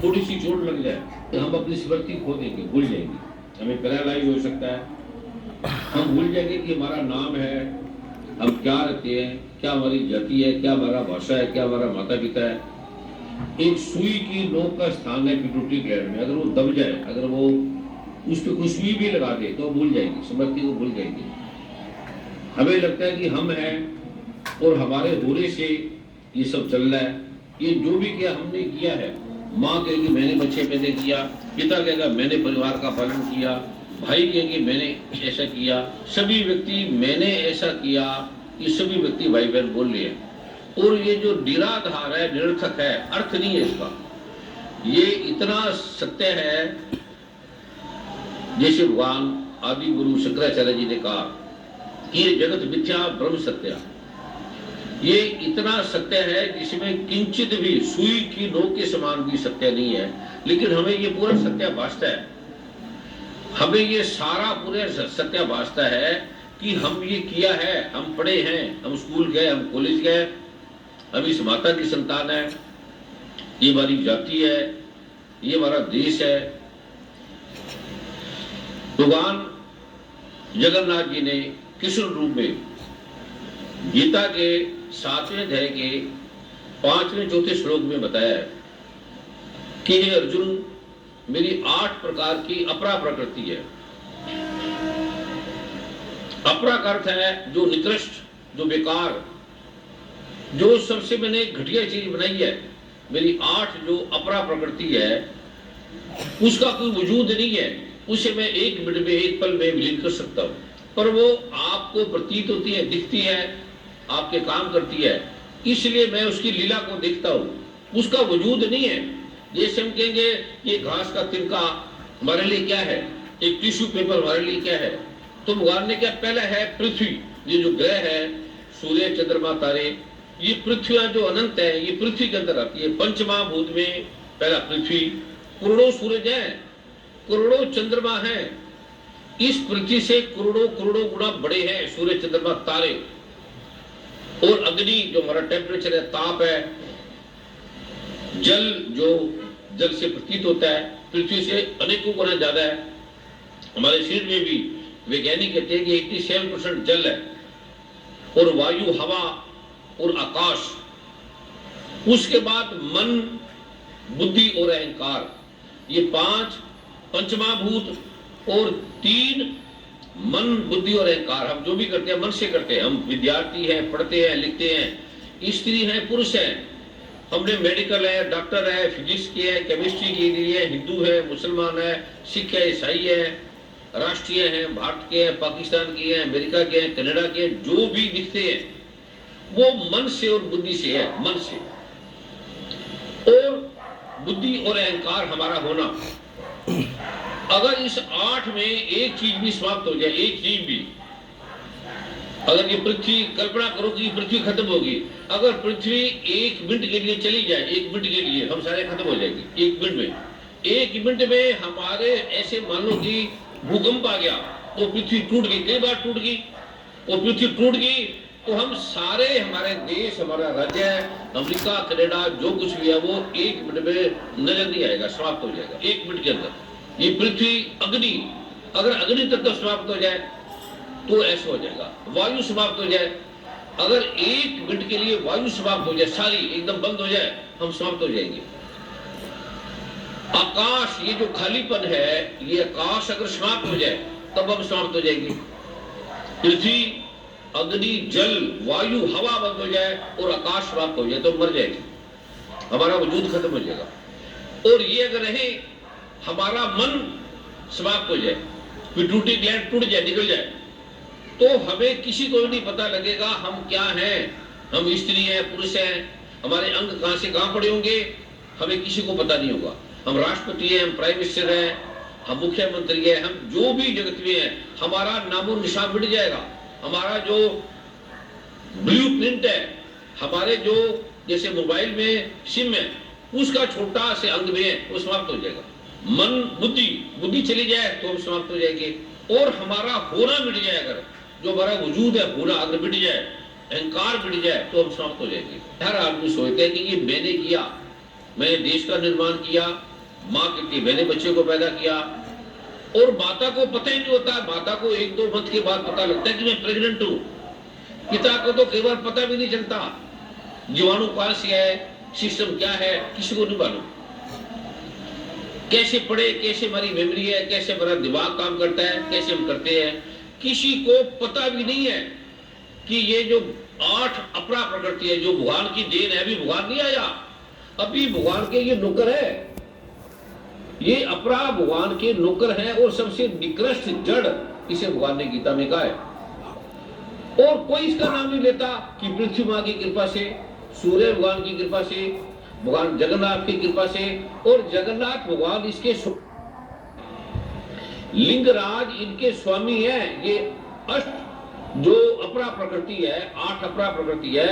थोड़ी सी चोट लग जाए तो हम अपनी स्मृति खो देंगे, भूल जाएंगे, हमें पैरालाइज हो सकता है, हम भूल जाएंगे कि हमारा नाम है, हम क्या रखते हैं, क्या हमारी जाति है, क्या हमारा भाषा है, क्या हमारा माता पिता है। एक सुई की नोक का स्थान है पिट्यूटरी ग्लैंड में, अगर वो दब जाए, अगर वो उस पर कोई सुई भी लगा दे तो भूल जाएंगे, स्मृति को भूल जाएंगे। हमें लगता है कि हम हैं और हमारे होने से ये सब चल रहा है। ये जो भी किया हमने किया है, माँ कहेगी मैंने बच्चे पैदा किया, पिता कहेगा मैंने परिवार का पालन किया, भाई कहेगी मैंने ऐसा किया, सभी व्यक्ति मैंने ऐसा किया, ये सभी व्यक्ति भाई बहन बोल रहे हैं। और ये जो निराधार है, निरर्थक है, अर्थ नहीं है इसका। ये इतना सत्य है, जैसे भगवान आदि गुरु शंकराचार्य जी ने कहा कि ये जगत मिथ्या ब्रह्म सत्य, ये इतना सत्य है जिसमें किंचित भी सुई की नोक के समान भी सत्य नहीं है। लेकिन हमें ये पूरा सत्य भासता है, हमें ये सारा पूरा सत्य भासता है कि हम ये किया है, हम पढ़े हैं, हम स्कूल गए, हम कॉलेज गए, हम इस माता की संतान है, ये हमारी जाति है, ये हमारा देश है। भगवान जगन्नाथ जी ने कृष्ण रूप में गीता के 7वें अध्याय के 5वें चौथे श्लोक में बताया है कि हे अर्जुन, मेरी 8 प्रकार की अपरा प्रकृति है। अपरा का अर्थ है जो निकृष्ट, जो बेकार, जो सबसे मैंने घटिया चीज बनाई है। मेरी 8 जो अपरा प्रकृति है उसका कोई वजूद नहीं है, उसे मैं 1 मिनट में, 1 पल में विलीन कर सकता हूं, पर वो आपको प्रतीत होती है, दिखती है, आपके काम करती है, इसलिए मैं उसकी लीला को देखता हूं, उसका वजूद नहीं है। जैसे हम कहेंगे ये घास का तिनका हमारे लिए क्या है, एक टिश्यू पेपर हमारे लिए क्या है, तो भगवान ने क्या पहला है पृथ्वी, ये जो ग्रह है, सूर्य चंद्रमा तारे, ये पृथ्वी जो अनंत है, ये पृथ्वी के अंदर आती है। पंचमहाभूत में पहला पृथ्वी, करोड़ों सूरज है, करोड़ों चंद्रमा है, इस पृथ्वी से करोड़ों करोड़ों गुना बड़े हैं सूर्य चंद्रमा तारे। और अग्नि जो हमारा टेम्परेचर है, ताप है, जल जो जल से प्रतीत होता है पृथ्वी से अनेकों गुना ज्यादा है। हमारे शरीर में भी वैज्ञानिक कहते हैं कि 87% जल है, और वायु, हवा और आकाश। उसके बाद मन, बुद्धि और अहंकार, ये 5 पंचमहाभूत और 3 मन, बुद्धि और अहंकार। हम जो भी करते हैं मन से करते हैं। हम विद्यार्थी हैं, पढ़ते हैं, लिखते हैं, स्त्री है, पुरुष है, हमने मेडिकल है, डॉक्टर है, फिजिक्स की है, केमिस्ट्री की है, हिंदू है, मुसलमान है, सिख है, ईसाई है, राष्ट्रीय है, भारत के हैं, पाकिस्तान की है, अमेरिका के हैं, कनाडा के हैं, जो भी दिखते हैं वो मन से और बुद्धि से है, मन से। और बुद्धि और अहंकार हमारा होना, अगर इस 8 में एक चीज भी समाप्त हो जाए, एक चीज भी, अगर ये पृथ्वी, कल्पना करो कि पृथ्वी खत्म होगी, अगर पृथ्वी 1 मिनट के लिए चली जाए, 1 मिनट के लिए हम सारे खत्म हो जाएंगे 1 मिनट में। 1 मिनट में हमारे ऐसे मान लो कि भूकंप आ गया, वो पृथ्वी टूट गई, कई बार टूट गई, वो पृथ्वी टूट गई तो हम सारे, हमारे देश, हमारा राज्य, अमेरिका, कनाडा, जो कुछ भी है वो 1 मिनट में नजर नहीं आएगा, समाप्त हो जाएगा 1 मिनट के अंदर। ये पृथ्वी, अग्नि, अगर अग्नि तत्व समाप्त हो जाए तो ऐसा हो जाएगा। वायु समाप्त हो जाए, अगर 1 मिनट के लिए वायु समाप्त हो जाए, सारी एकदम बंद हो जाए, हम समाप्त हो जाएंगे। आकाश, ये जो खालीपन है, ये आकाश अगर समाप्त हो जाए तब हम समाप्त हो जाएंगे। पृथ्वी, अग्नि, जल, वायु, हवा बंद हो जाए और आकाश समाप्त हो जाए तो मर जाएगी, हमारा वजूद खत्म हो जाएगा। और ये अगर रहे, हमारा मन समाप्त हो जाए, पिट्यूटरी ग्लैंड टूट जाए, निकल जाए, तो हमें किसी को नहीं पता लगेगा हम क्या हैं, हम स्त्री हैं, पुरुष हैं, हमारे अंग कहां से कहां पड़े होंगे, हमें किसी को पता नहीं होगा। हम राष्ट्रपति हैं, हम प्राइम मिनिस्टर हैं, हम मुख्यमंत्री हैं, हम जो भी जगत में हैं, हमारा नामो निशान मिट जाएगा। हमारा जो ब्लूप्रिंट है, हमारे जो जैसे मोबाइल में सिम है, उसका छोटा से अंग में है, वो समाप्त हो जाएगा। मन, बुद्धि, बुद्धि चली जाए तो हम समाप्त हो जाएंगे। और हमारा होना मिट जाए, अगर जो हमारा वजूद है होना अगर मिट जाए, अहंकार मिट जाए तो हम समाप्त हो जाएंगे। हर आदमी सोचते हैं कि ये मैंने किया, मैंने देश का निर्माण किया, माँ कहती मैंने बच्चे को पैदा किया, और माता को पता ही नहीं होता। माता को 1-2 मंथ के बाद पता लगता है कि मैं प्रेग्नेंट हूं। पिता को तो कई बार पता भी नहीं चलता, जीवाणु कहां से है, सिस्टम क्या है, किसी को नहीं मालूम। कैसे पढ़े, कैसे हमारी मेमोरी है, कैसे हमारा दिमाग काम करता है, कैसे हम करते हैं, किसी को पता भी नहीं है कि ये जो 8 अपरा प्रकृति है, जो भगवान की देन है, अभी भगवान नहीं आया, अभी भगवान के ये नौकर है। ये अपरा भगवान के नौकर है और सबसे निकृष्ट जड़, इसे भगवान ने गीता में कहा है। और कोई इसका नाम नहीं लेता कि पृथ्वी मां की कृपा से, सूर्य भगवान की कृपा से, भगवान जगन्नाथ की कृपा से, और जगन्नाथ भगवान इसके लिंगराज इनके स्वामी है। ये अष्ट जो अपरा प्रकृति है, 8 अपरा प्रकृति है,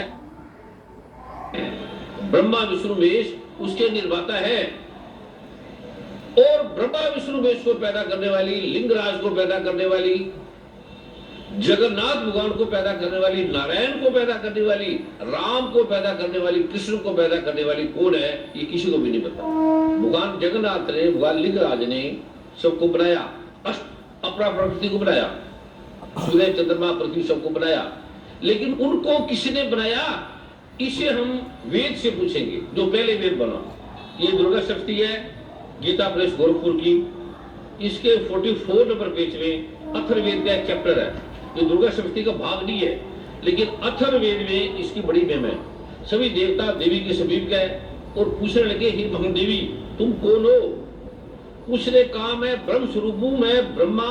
ब्रह्मा विष्णु महेश उसके निर्माता है। और ब्रह्मा विष्णु महेश को पैदा करने वाली, लिंगराज को पैदा करने वाली, जगन्नाथ भगवान को पैदा करने वाली, नारायण को पैदा करने वाली, राम को पैदा करने वाली, कृष्ण को पैदा करने वाली कौन है, ये किसी को भी नहीं पता। भगवान जगन्नाथ ने, भगवान लिंगराज ने सबको बनाया, अष्ट अपरा प्रकृति को बनाया, सूर्य चंद्रमा पृथ्वी सबको बनाया। लेकिन उनको किसने बनाया, इसे हम वेद से पूछेंगे। जो पहले वेद बना, ये दुर्गा सप्तशती है, गीता प्रेस गोरखपुर की, इसके 44 नंबर पेज में अथर्ववेद का एक चैप्टर है। ये दुर्गा सप्तशती का भाग नहीं है, लेकिन अथर्ववेद में इसकी बड़ी महिमा है। सभी देवता देवी के समीप गए और पूछने लगे, हे महादेवी तुम कौन हो? पूछने काम है ब्रह्म स्वरूप हूं मैं, ब्रह्मा,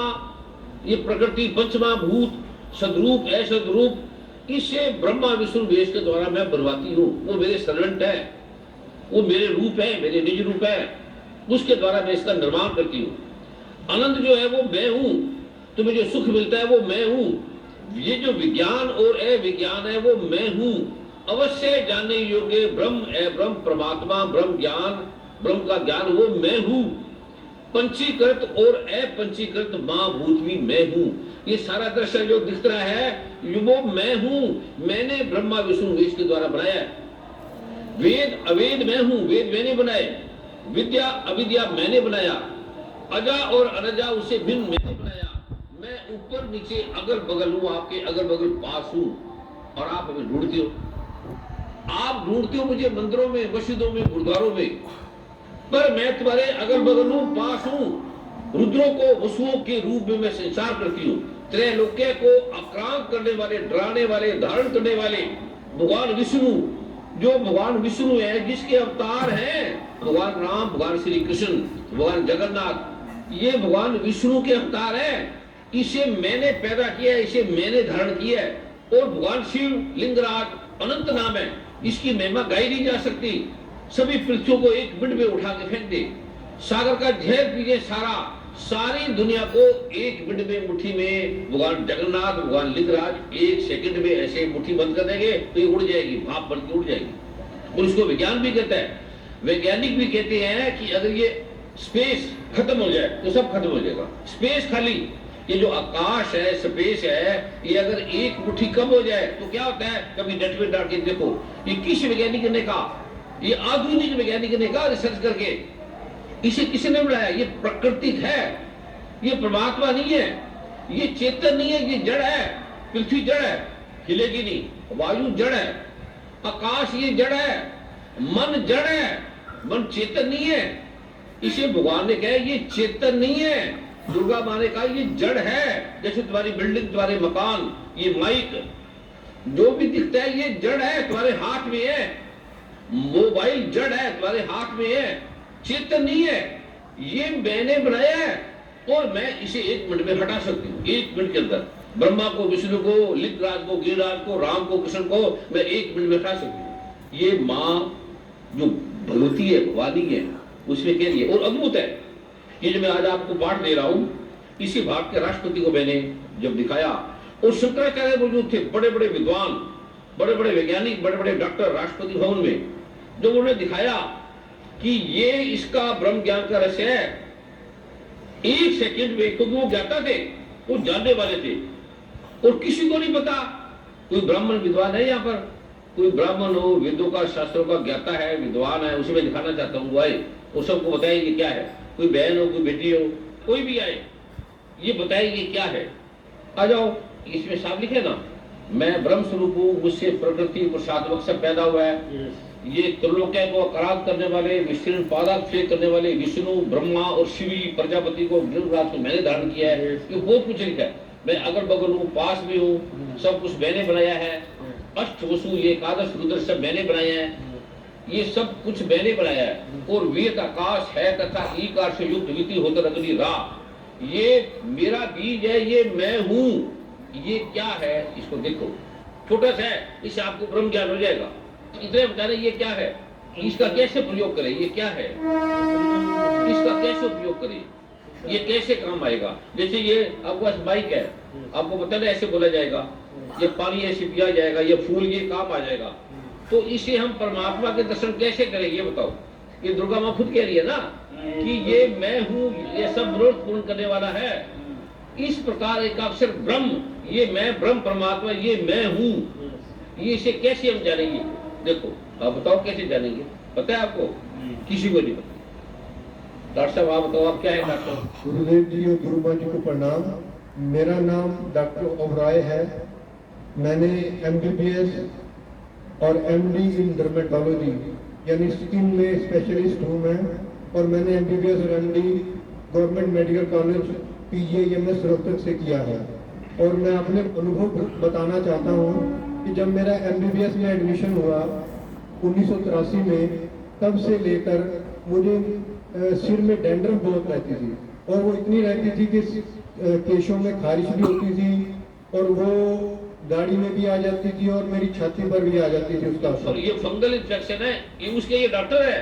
ये प्रकृति पंचमहाभूत, सदरूप असदरूप, इसे ब्रह्मा विष्णु महेश के द्वारा मैं बनवाती हूँ। वो मेरे सर्वेंट है, वो मेरे रूप है, मेरे निज रूप है, उसके द्वारा मैं इसका निर्माण करती हूँ। आनंद जो है वो मैं हूं, तुम्हें जो सुख मिलता है वो मैं हूं। ये जो विज्ञान और अविज्ञान है वो मैं हूं। अवश्य जानने योग्य ब्रह्म, ब्रह्म परमात्मा, ब्रह्म ज्ञान, ब्रह्म का ज्ञान वो मैं हूं। पंचीकृत और अपंचीकृत महाभूत भी मैं हूं। ये सारा दृश्य जो दिख रहा है वो मैं हूं। मैंने ब्रह्मा विष्णु महेश के द्वारा बनाया है। वेद अवेद मैं हूं, वेद मैंने बनाए, विद्या अविद्या मैंने बनाया, अजा और अनजा उसे भिन्न मैंने बनाया। मैं ऊपर नीचे अगल बगल हूं, आपके अगल बगल पास हूं, और आप हमें ढूंढते हो। आप ढूंढते हो मुझे मंदिरों में, मस्जिदों में, गुरुद्वारों में, पर मैं तुम्हारे अगल बगल हूं, पास हूं। रुद्रों को वसुओं के रूप में मैं संचार करती हूँ। त्रैलोक्य को आक्रांत करने वाले, डराने वाले, धारण करने वाले भगवान विष्णु, जो भगवान विष्णु है, जिसके अवतार हैं भगवान राम, भगवान श्री कृष्ण, भगवान जगन्नाथ, ये भगवान विष्णु के अवतार है। इसे मैंने पैदा किया है, इसे मैंने धारण किया है। और भगवान शिव, लिंगराज अनंत नाम है, इसकी महिमा गाई नहीं जा सकती। सभी पृथ्वी को एक मिनट में उठा के फेंक दे, सागर का जहर पीजिए सारा, सारी दुनिया को एक मिनट में मुट्ठी में भगवान जगन्नाथ, भगवान लिंगराज 1 सेकंड में ऐसे मुट्ठी बंद कर देंगे तो ये उड़ जाएगी, भाप बन के उड़ जाएगी। और इसको विज्ञान भी कहता है, वैज्ञानिक भी कहते हैं कि अगर ये स्पेस खत्म हो जाए तो सब खत्म हो जाएगा। स्पेस खाली, ये जो आकाश है, स्पेस है, ये अगर एक मुट्ठी कम हो जाए तो क्या होता है? कभी नेट में डाल के देखो, ये किस वैज्ञानिक ने कहा, ये आधुनिक वैज्ञानिक ने कहा रिसर्च करके। इसे किसने बनाया? ये प्राकृतिक है, ये परमात्मा नहीं है, ये चेतन नहीं है, ये जड़ है। पृथ्वी जड़ है, हिलेगी नहीं। वायु जड़ है, आकाश ये जड़ है, मन जड़ है, मन चेतन नहीं है। इसे भगवान ने कहा ये चेतन नहीं है। दुर्गा माँ ने कहा ये जड़ है। जैसे तुम्हारी बिल्डिंग, तुम्हारे मकान, ये माइक, जो भी दिखता है ये जड़ है, तुम्हारे हाथ में है। मोबाइल जड़ है, तुम्हारे हाथ में है, चेतन नहीं है। ये मैंने बनाया है और मैं इसे 1 मिनट में हटा सकती हूँ। 1 मिनट के अंदर ब्रह्मा को, विष्णु को, लिंगराज को, गिरिराज को, राम को, कृष्ण को मैं 1 मिनट में हटा सकती हूँ। ये माँ जो भगवती है, भवानी है, उसमें कह रही है। और अद्भुत है ये जो मैं आज आपको पाठ दे रहा हूँ, इसी भाग के राष्ट्रपति को मैंने जब दिखाया, और शंकराचार्य मौजूद थे, बड़े बड़े विद्वान, बड़े बड़े वैज्ञानिक, बड़े बड़े डॉक्टर राष्ट्रपति भवन में, जब उन्होंने दिखाया कि ये इसका ब्रह्म ज्ञान का रहस्य है, 1 सेकंड में, क्योंकि वो ज्ञाता थे, वो जानने वाले थे, और किसी को नहीं पता। कोई ब्राह्मण विद्वान है यहाँ पर, कोई ब्राह्मण हो, वेदों का शास्त्रों का ज्ञाता है, विद्वान है, उसे मैं दिखाना चाहता हूँ, वो आए और सबको बताए ये क्या है। कोई बहन हो, कोई बेटी हो, कोई भी आए, ये बताए ये क्या है। आ जाओ, इसमें साफ लिखे ना, मैं ब्रह्म स्वरूप हूँ, मुझसे प्रकृति प्रसाद से पैदा हुआ है। ये त्रिलोक्य को अपराध करने वाले, विष्णु पादाक्षेप करने वाले विष्णु, ब्रह्मा और शिवी प्रजापति को गिरिराज को मैंने धारण किया है। ये बहुत कुछ लिखा है। मैं अगल बगल हूँ, पास में हूँ, सब कुछ मैंने बनाया है। अष्ट वसु, ये एकादश रुद्र सब मैंने बनाए हैं। ये सब कुछ मैंने बनाया है। और वेद आकाश है तथा ईकार से युक्त विधि होकर अग्नि रा, ये मेरा बीज है, ये मैं हूँ। ये क्या है, इसको देखो, छोटा सा है, इससे आपको ब्रह्म ज्ञान हो जाएगा। इतने बता रहे ये क्या है, इसका कैसे प्रयोग करें, ये क्या है, इसका कैसे उपयोग करें, ये कैसे काम आएगा। जैसे ये आपके पास माइक है, आपको पता है ऐसे बोला जाएगा, ये पानी ऐसे पिया जाएगा, ये फूल ये काम आ जाएगा। तो इसे हम परमात्मा के दर्शन कैसे करें, ये बताओ। ये दुर्गा माँ खुद कह रही है ना कि ये मैं हूँ, ये सब विरोध पूर्ण करने वाला है। इस प्रकार एक अक्षर ब्रह्म, ये मैं ब्रह्म परमात्मा, ये मैं हूँ, ये इसे कैसे हम जानेंगे। देखो आप बताओ कैसे जानेंगे, पता है आपको? किसी को नहीं पता। डॉक्टर साहब आप बताओ, आप क्या है डॉक्टर? गुरुदेव जी और गुरुमा जी को प्रणाम। मेरा नाम डॉक्टर ओबराय है। मैंने MBBS और MD इन डर्मेटोलॉजी यानी स्किन में स्पेशलिस्ट हूँ मैं। और मैंने MBBS और MD government medical college PGIMS Rohtak से किया है। और मैं अपने अनुभव बताना चाहता हूँ कि जब मेरा MBBS में एडमिशन हुआ 1983 में, तब से लेकर मुझे सिर में डैंड्रफ बहुत रहती थी। और वो इतनी रहती थी कि केशों में खारिश भी होती थी, और वो दाढ़ी में भी आ जाती थी, और मेरी छाती पर भी आ जाती थी उसका असर। और ये फंगल इन्फेक्शन है, ये उसके ये डॉक्टर है,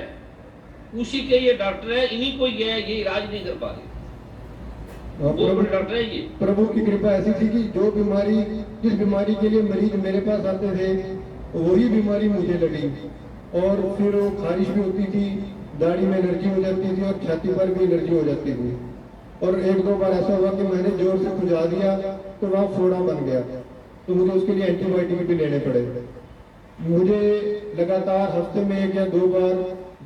उसी के ये डॉक्टर है, इन्हीं को ये इलाज नहीं कर पा रहे। डॉक्टर है ये। प्रभु की कृपा ऐसी थी कि जो बीमारी, जिस बीमारी के लिए मरीज मेरे पास आते थे, वही बीमारी मुझे लगी। और फिर वो खारिश भी होती थी, दाढ़ी में एलर्जी हो जाती थी, और छाती पर भी एलर्जी हो जाती थी। और एक दो बार ऐसा हुआ कि मैंने जोर से खुजा दिया तो वहाँ फोड़ा बन गया, तो मुझे उसके लिए एंटीबायोटिक भी लेने पड़े। मुझे लगातार हफ्ते में 1 या 2 बार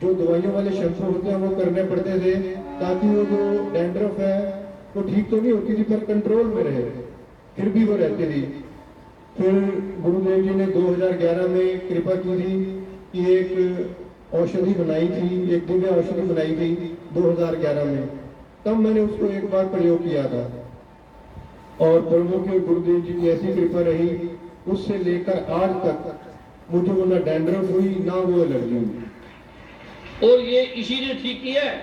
जो दवाइयों वाले शैम्पू होते हैं वो करने पड़ते थे, ताकि वो जो डैंड्रफ है वो ठीक तो नहीं होती थी पर कंट्रोल में रहे, फिर भी वो रहती थी। फिर गुरुदेव जी ने 2011 में कृपा की थी कि एक औषधि बनाई थी, एक दिव्य औषधि बनाई थी 2011 में। तब मैंने उसको एक बार प्रयोग किया था, और प्रभु के गुरुदेव जी की ऐसी कृपा रही, उससे लेकर आज तक मुझे वो ना डैंड्रफ हुई ना वो एलर्जी हुई। और ये इसी ने ठीक किया है।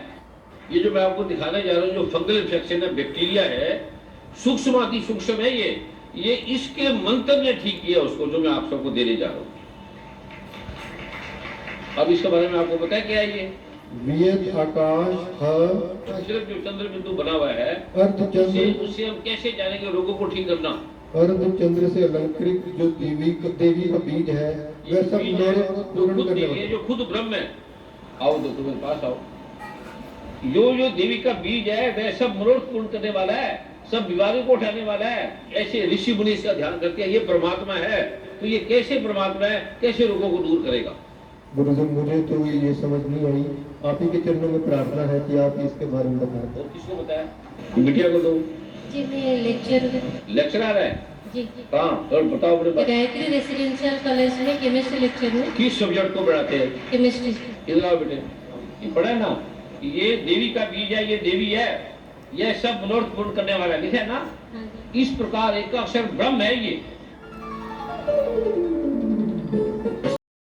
ये जो मैं आपको दिखाने जा रहा हूँ, जो फंगल इन्फेक्शन है, बैक्टीरिया है, सूक्ष्म अति सूक्ष्म है, ये इसके मंत्र ने ठीक किया उसको, जो मैं आप सबको देने जा रहा हूँ। अब इसके बारे में आपको पता है क्या है? ये वेद आकाश सिर्फ जो चंद्र बिंदु बना हुआ है, उससे हम कैसे जानेंगे रोगों को ठीक करना। अर्ध चंद्र से अलंकृत जो देवी का बीज है, वह सब मेरे पूर्ण करने वाला, जो खुद ब्रह्म है। आओ तो तुम्हें पास आओ। जो देवी का बीज है वह सब मनोरथ पूर्ण करने वाला है, सब बीमारियों को उठाने वाला है। ऐसे ऋषि मुनि इसका ध्यान करते हैं, ये परमात्मा है। तो ये कैसे परमात्मा है, कैसे रोगों को दूर करेगा? गुरुजी मुझे तो ये समझ नहीं आई। आप ही के चरणों में प्रार्थना है कि आप इसके बारे में बताएं। और किसको बताया? बिटिया को दो। जी मैं लेक्चरर है जी। हाँ, और बताओ अपने बारे में। गायत्री रेसिडेंशियल कॉलेज में केमिस्ट्री लेक्चर में। किस सब्जेक्ट को पढ़ाते हैं? केमिस्ट्री। इधर आओ बेटे, ये पढ़ा है ना, ये देवी का बीज है, ये देवी है, यह सब मनोरथ पूर्ण करने वाला लिखा है ना। हाँ जी। इस प्रकार एक अक्षर ब्रह्म है ये।